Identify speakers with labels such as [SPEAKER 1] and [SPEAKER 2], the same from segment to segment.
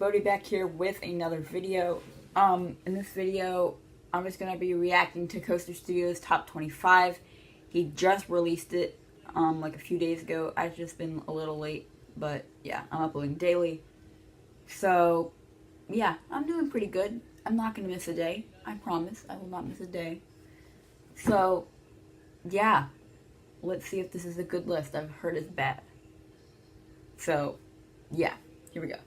[SPEAKER 1] Bodie back here with another video. In this video, I'm just going to be reacting to Coaster Studios Top 25. He just released it, like a few days ago. I've just been a little late, but yeah, I'm uploading daily. So, yeah, I'm doing pretty good. I'm not going to miss a day. I promise. I will not miss a day. So, yeah, let's see if this is a good list. I've heard it's bad. So, yeah, here we go.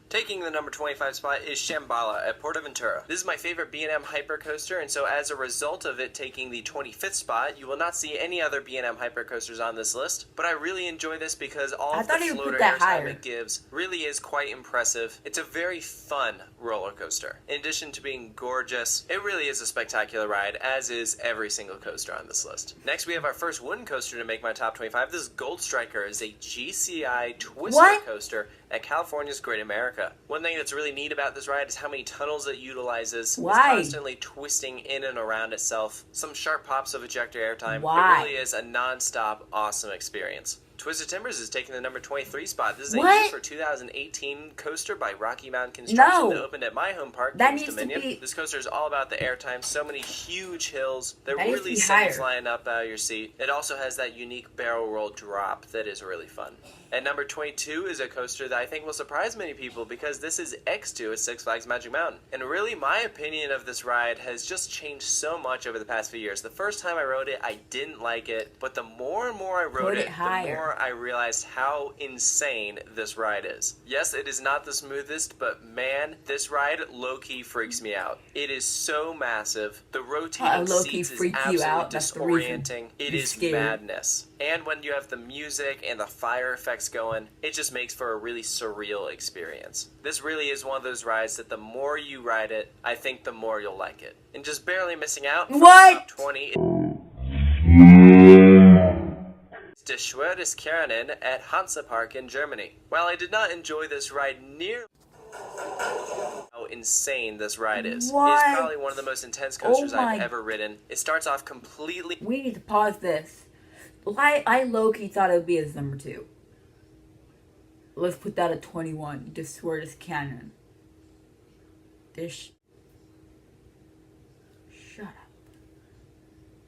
[SPEAKER 2] Taking the number 25 spot is Shambhala at Portaventura. This is my favorite B&M hypercoaster, and so as a result of it taking the 25th spot, you will not see any other B&M hypercoasters on this list. But I really enjoy this because all of the floater airtime it gives really is quite impressive. It's a very fun roller coaster. In addition to being gorgeous, it really is a spectacular ride, as is every single coaster on this list. Next, we have our first wooden coaster to make my top 25. This is Gold Striker. It's a GCI twister coaster at California's Great America. One thing that's really neat about this ride is how many tunnels it utilizes. It's constantly twisting in and around itself. Some sharp pops of ejector airtime. It really is a non-stop awesome experience. Twisted Timbers is taking the number 23 spot. This is a new for 2018 coaster by Rocky Mountain Construction that opened at my home park, Kings Dominion. This coaster is all about the airtime. So many huge hills that really send you flying up out of your seat. It also has that unique barrel roll drop that is really fun. At number 22 is a coaster that I think will surprise many people because this is X2 at Six Flags Magic Mountain. And really, my opinion of this ride has just changed so much over the past few years. The first time I rode it, I didn't like it, but the more and more I rode it, the more I realized how insane this ride is. Yes, it is not the smoothest, but man, this ride low-key freaks me out. It is so massive. The rotating seats is absolutely disorienting. It is madness. And when you have the music and the fire effects going, it just makes for a really surreal experience. This really is one of those rides that the more you ride it, I think the more you'll like it. And just barely missing out from the top 20 Der Schwerteskernen at Hansapark in Germany. While I did not enjoy this ride nearly how insane this ride is. It is probably one of the most intense coasters I've ever ridden. It starts off completely...
[SPEAKER 1] We need to pause this. I low-key thought it would be as number 2. Let's put that at 21. Der Schwerteskernen. Shut up.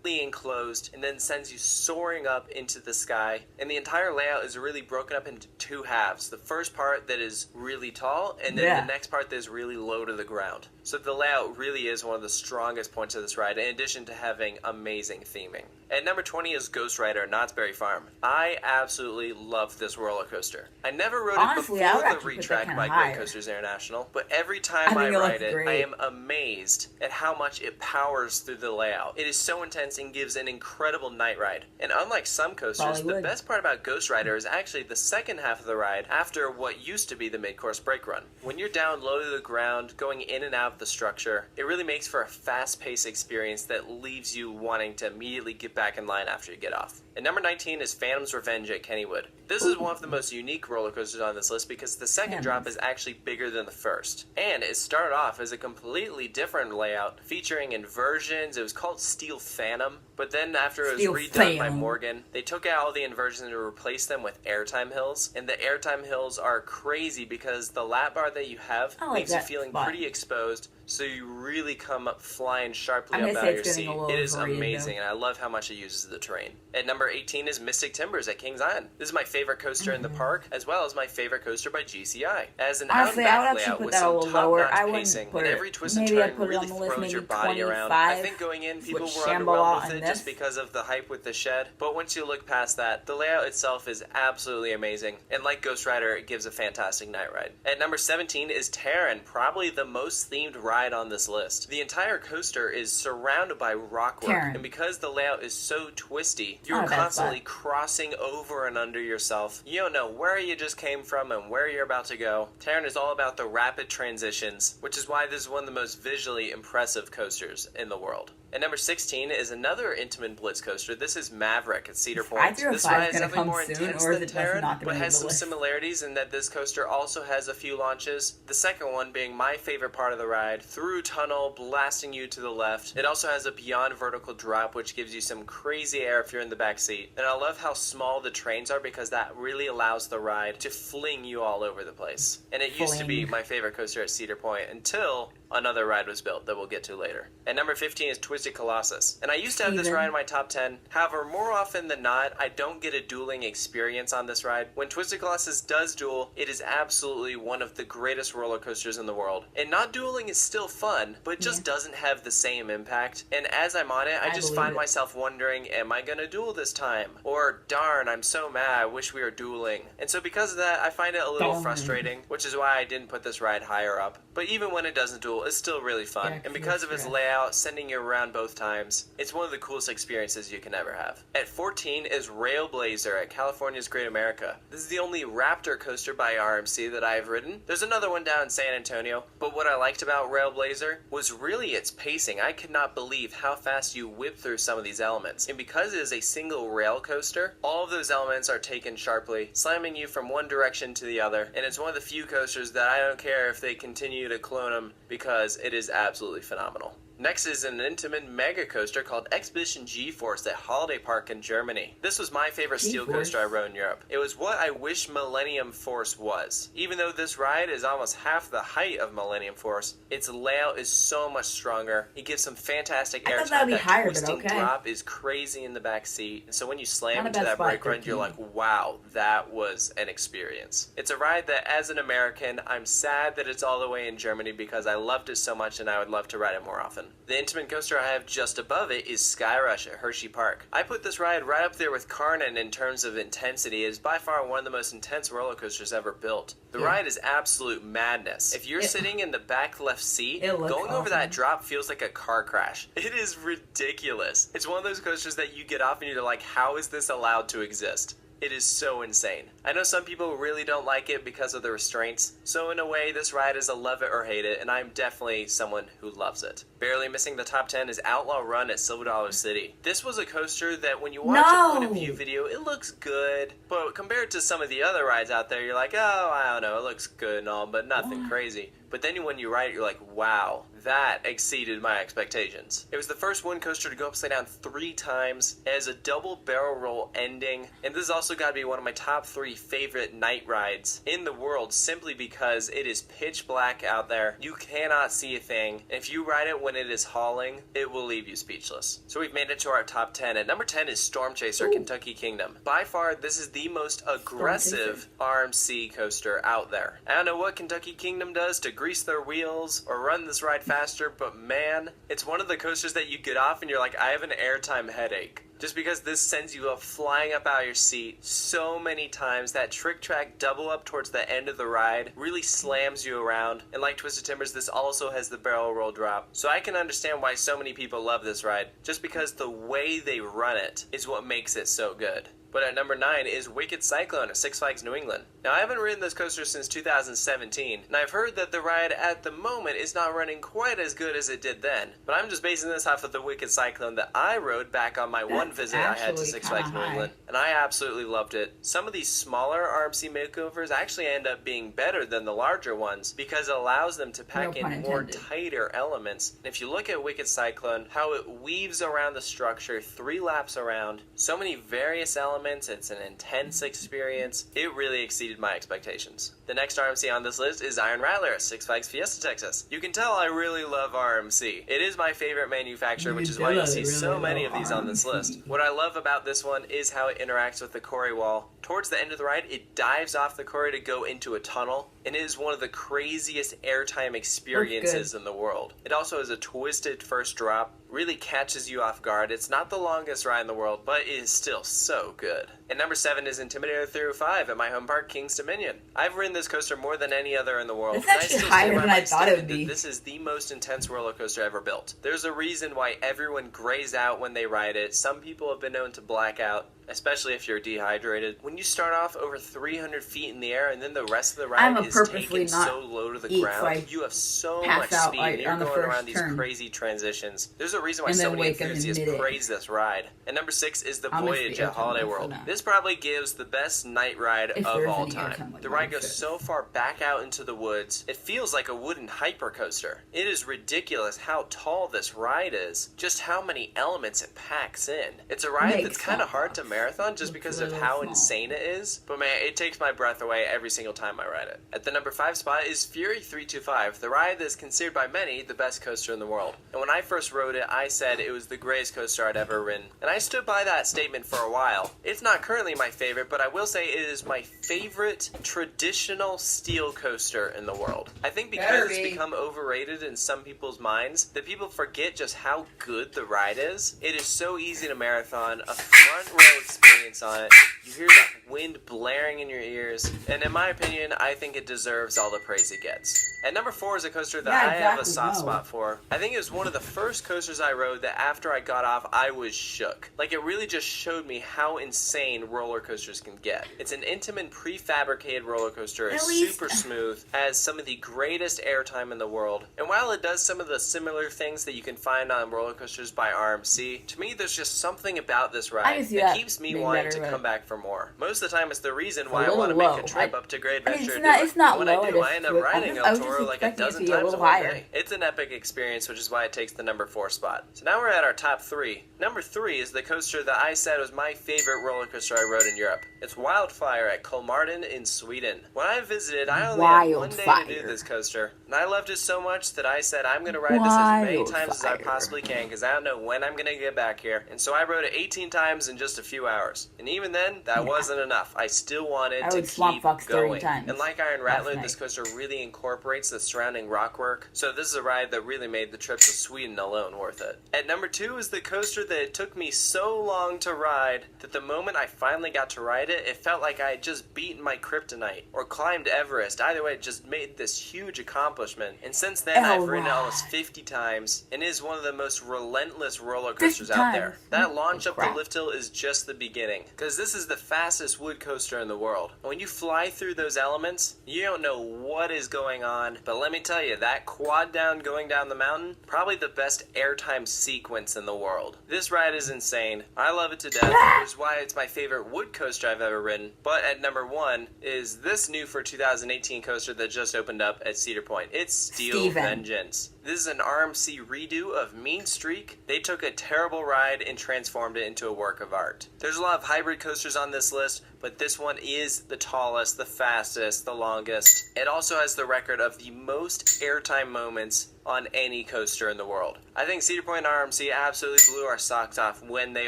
[SPEAKER 2] Enclosed and then sends you soaring up into the sky, and the entire layout is really broken up into two halves. The first part that is really tall, and then the next part that is really low to the ground. So the layout really is one of the strongest points of this ride, in addition to having amazing theming. At number 20 is Ghost Rider at Knott's Berry Farm. I absolutely love this roller coaster. I never rode it before the retrack by Great Coasters International, but every time I ride it, I am amazed at how much it powers through the layout. It is so intense and gives an incredible night ride. And unlike some coasters, the best part about Ghost Rider is actually the second half of the ride after what used to be the mid-course brake run. When you're down low to the ground, going in and out of the structure, it really makes for a fast-paced experience that leaves you wanting to immediately get back in line after you get off. At number 19 is Phantom's Revenge at Kennywood. This is one of the most unique roller coasters on this list because the second drop is actually bigger than the first. And it started off as a completely different layout featuring inversions. It was called Steel Phantom, but then after it was redone by Morgan, they took out all the inversions and replaced them with airtime hills. And the airtime hills are crazy because the lap bar that you have leaves you feeling pretty exposed, so you really come up flying sharply up out of your seat. It is amazing, and I love how much it uses the terrain. At number 18 is Mystic Timbers at Kings Island. This is my favorite coaster in the park, as well as my favorite coaster by GCI. As an out-and-back layout with some top-notch pacing, and every twist and turn really throws your body around. I think going in, people were underwhelmed with it just because of the hype with the shed, but once you look past that, the layout itself is absolutely amazing, and like Ghost Rider, it gives a fantastic night ride. At number 17 is Terran, probably the most themed ride on this list. The entire coaster is surrounded by rockwork, and because the layout is so twisty, you're constantly crossing over and under yourself. You don't know where you just came from and where you're about to go. Terran is all about the rapid transitions, which is why this is one of the most visually impressive coasters in the world. And number 16 is another Intamin Blitz coaster. This is Maverick at Cedar
[SPEAKER 1] Is
[SPEAKER 2] Point. This ride is definitely more
[SPEAKER 1] soon,
[SPEAKER 2] intense
[SPEAKER 1] or is
[SPEAKER 2] than
[SPEAKER 1] it just
[SPEAKER 2] Terran,
[SPEAKER 1] not gonna
[SPEAKER 2] but
[SPEAKER 1] be
[SPEAKER 2] has
[SPEAKER 1] the
[SPEAKER 2] some
[SPEAKER 1] list?
[SPEAKER 2] similarities in that this coaster also has a few launches. The second one being my favorite part of the ride, through tunnel, blasting you to the left. It also has a beyond vertical drop, which gives you some crazy air if you're in the back seat. And I love how small the trains are because that really allows the ride to fling you all over the place. And it used to be my favorite coaster at Cedar Point until another ride was built that we'll get to later. And number 15 is Twisted Colossus. And I used to have this ride in my top 10. However, more often than not, I don't get a dueling experience on this ride. When Twisted Colossus does duel, it is absolutely one of the greatest roller coasters in the world. And not dueling is still fun, but just doesn't have the same impact. And as I'm on it, I just find myself wondering, am I gonna duel this time? Or, darn, I'm so mad, I wish we were dueling. And so because of that, I find it a little frustrating, which is why I didn't put this ride higher up. But even when it doesn't duel, it's still really fun. And because of its layout, sending you around both times, it's one of the coolest experiences you can ever have. At 14 is Railblazer at California's Great America. This is the only Raptor coaster by RMC that I've ridden. There's another one down in San Antonio, but what I liked about Railblazer was really its pacing. I could not believe how fast you whip through some of these elements. And because it is a single rail coaster, all of those elements are taken sharply, slamming you from one direction to the other. And it's one of the few coasters that I don't care if they continue to clone them because it is absolutely phenomenal. Next is an Intamin mega coaster called Expedition G-Force at Holiday Park in Germany. This was my favorite steel coaster I rode in Europe. It was what I wish Millennium Force was. Even though this ride is almost half the height of Millennium Force, its layout is so much stronger. It gives some fantastic airtime. That twisting drop is crazy in the back seat. And so when you slam into that brake run, you're like, wow, that was an experience. It's a ride that, as an American, I'm sad that it's all the way in Germany because I loved it so much and I would love to ride it more often. The Intamin coaster I have just above it is Skyrush at Hershey Park. I put this ride right up there with Carnan in terms of intensity. It is by far one of the most intense roller coasters ever built. The ride is absolute madness. If you're sitting in the back left seat, going over that drop feels like a car crash. It is ridiculous. It's one of those coasters that you get off and you're like, how is this allowed to exist? It is so insane. I know some people really don't like it because of the restraints, so in a way this ride is a love it or hate it, and I'm definitely someone who loves it. Barely missing the top 10 is Outlaw Run at Silver Dollar City. This was a coaster that when you watch a point of view video, it looks good, but compared to some of the other rides out there, you're like, oh, I don't know, it looks good and all, but nothing crazy. But then when you ride it, you're like, wow, that exceeded my expectations. It was the first one coaster to go upside down 3 times. It has a double barrel roll ending, and this has also got to be one of my top 3 favorite night rides in the world simply because it is pitch black out there. You cannot see a thing. And if you ride it when it is hauling, it will leave you speechless. So we've made it to our top 10. At number 10 is Storm Chaser Kentucky Kingdom. By far, this is the most aggressive RMC coaster out there. I don't know what Kentucky Kingdom does to grease their wheels or run this ride faster, but man, it's one of the coasters that you get off and you're like, I have an airtime headache. Just because this sends you up flying up out of your seat so many times. That trick track double up towards the end of the ride really slams you around. And like Twisted Timbers, this also has the barrel roll drop. So I can understand why so many people love this ride, just because the way they run it is what makes it so good. But at number 9 is Wicked Cyclone at Six Flags New England. Now, I haven't ridden this coaster since 2017, and I've heard that the ride at the moment is not running quite as good as it did then. But I'm just basing this off of the Wicked Cyclone that I rode back on my one visit I had to Six Flags New England, and I absolutely loved it. Some of these smaller RMC makeovers actually end up being better than the larger ones because it allows them to pack in more tighter elements. And if you look at Wicked Cyclone, how it weaves around the structure 3 laps around, so many various elements, it's an intense experience. It really exceeded my expectations. The next RMC on this list is Iron Rattler at Six Flags Fiesta, Texas. You can tell I really love RMC. It is my favorite manufacturer, which is why you see so many of these on this list. What I love about this one is how it interacts with the quarry wall. Towards the end of the ride, it dives off the quarry to go into a tunnel, and it is one of the craziest airtime experiences in the world. It also has a twisted first drop, really catches you off guard. It's not the longest ride in the world, but it is still so good. And number 7 is Intimidator 305 at my home park, Kings Dominion. I've ridden this coaster more than any other in the world.
[SPEAKER 1] It's actually higher than I thought it would be.
[SPEAKER 2] This is the most intense roller coaster ever built. There's a reason why everyone grays out when they ride it. Some people have been known to black out. especially if you're dehydrated. When you start off over 300 feet in the air and then the rest of the ride is taken so low to the ground, you have so much speed and you're going around these crazy transitions. There's a reason why so many enthusiasts praise this ride. And number 6 is the Voyage at Holiday World. This probably gives the best night ride of all time. The ride goes so far back out into the woods, it feels like a wooden hypercoaster. It is ridiculous how tall this ride is, just how many elements it packs in. It's a ride that's kind of hard to marathon just because of how insane it is, but man, it takes my breath away every single time I ride it. At the number 5 spot is Fury 325, the ride that is considered by many the best coaster in the world. And when I first rode it, I said it was the greatest coaster I'd ever ridden, and I stood by that statement for a while. It's not currently my favorite, but I will say it is my favorite traditional steel coaster in the world. I think because it's become overrated in some people's minds, that people forget just how good the ride is. It is so easy to marathon, a front row experience on it. You hear that wind blaring in your ears, and in my opinion, I think it deserves all the praise it gets. At number 4 is a coaster that I have a soft spot for. I think it was one of the first coasters I rode that after I got off, I was shook. Like, it really just showed me how insane roller coasters can get. It's an intimate prefabricated roller coaster. It's super smooth, has some of the greatest airtime in the world, and while it does some of the similar things that you can find on roller coasters by RMC, to me there's just something about this ride that keeps me wanting to come back for more. Most of the time it's the reason why I want to make a trip up to Great Adventure.
[SPEAKER 1] It's not
[SPEAKER 2] when
[SPEAKER 1] low,
[SPEAKER 2] I do, I end up riding El Toro like a dozen times a whole day. It's an epic experience, which is why it takes the number 4 spot. So now we're at our top 3. Number 3 is the coaster that I said was my favorite roller coaster I rode in Europe. It's Wildfire at Kolmarden in Sweden. When I visited, I only had one day to do this coaster, and I loved it so much that I said I'm going to ride this as many times as I possibly can because I don't know when I'm going to get back here. And so I rode it 18 times in just a few hours. And even then, that wasn't enough. I still wanted to keep going. And like Iron Rattler, this coaster really incorporates the surrounding rockwork. So this is a ride that really made the trip to Sweden alone worth it. At number 2 is the coaster that it took me so long to ride that the moment I finally got to ride it, it felt like I had just beaten my kryptonite or climbed Everest. Either way, it just made this huge accomplishment. And since then, I've ridden it almost 50 times and it is one of the most relentless roller coasters out there. That launch up the lift hill is just the beginning, because this is the fastest wood coaster in the world. When you fly through those elements, you don't know what is going on, but let me tell you, that quad down going down the mountain, probably the best airtime sequence in the world. This ride is insane. I love it to death, which is why it's my favorite wood coaster I've ever ridden. But at number 1 is this new for 2018 coaster that just opened up at Cedar Point. It's Steel Vengeance. This is an RMC redo of Mean Streak. They took a terrible ride and transformed it into a work of art. There's a lot of hybrid coasters on this list, but this one is the tallest, the fastest, the longest. It also has the record of the most airtime moments on any coaster in the world. I think Cedar Point RMC absolutely blew our socks off when they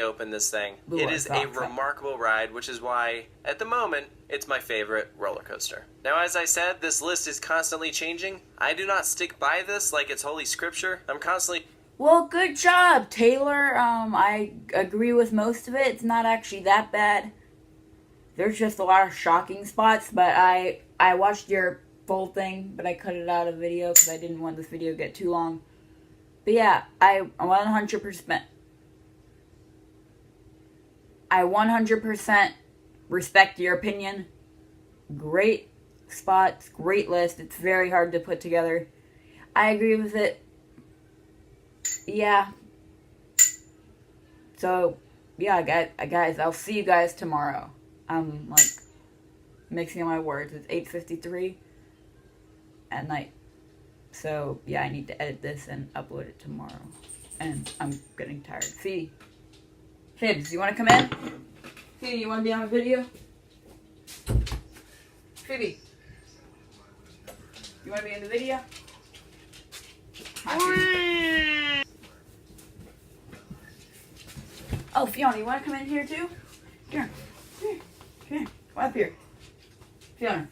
[SPEAKER 2] opened this thing. It is a remarkable ride, which is why, at the moment, it's my favorite roller coaster. Now, as I said, this list is constantly changing. I do not stick by this like it's holy scripture. I'm constantly...
[SPEAKER 1] Well, good job, Taylor. I agree with most of it. It's not actually that bad. There's just a lot of shocking spots, but I watched your full thing, but I cut it out of the video because I didn't want this video to get too long. But yeah, I 100% respect your opinion. Great spots, great list. It's very hard to put together. I agree with it. Yeah. So, yeah, guys, I'll see you guys tomorrow. I'm, like, mixing my words. It's 8:53 at night. So, yeah, I need to edit this and upload it tomorrow. And I'm getting tired. Phoebe, Fibs, you want to come in? Phoebe, you want to be on a video? Phoebe, you want to be in the video? Oh, Fiona, you want to come in here too? Here. Come up here. Fiona,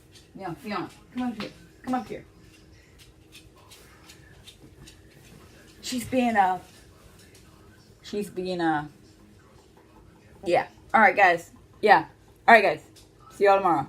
[SPEAKER 1] come up here. Come up here. She's being yeah. Alright, guys. Yeah. Alright, guys. See y'all tomorrow.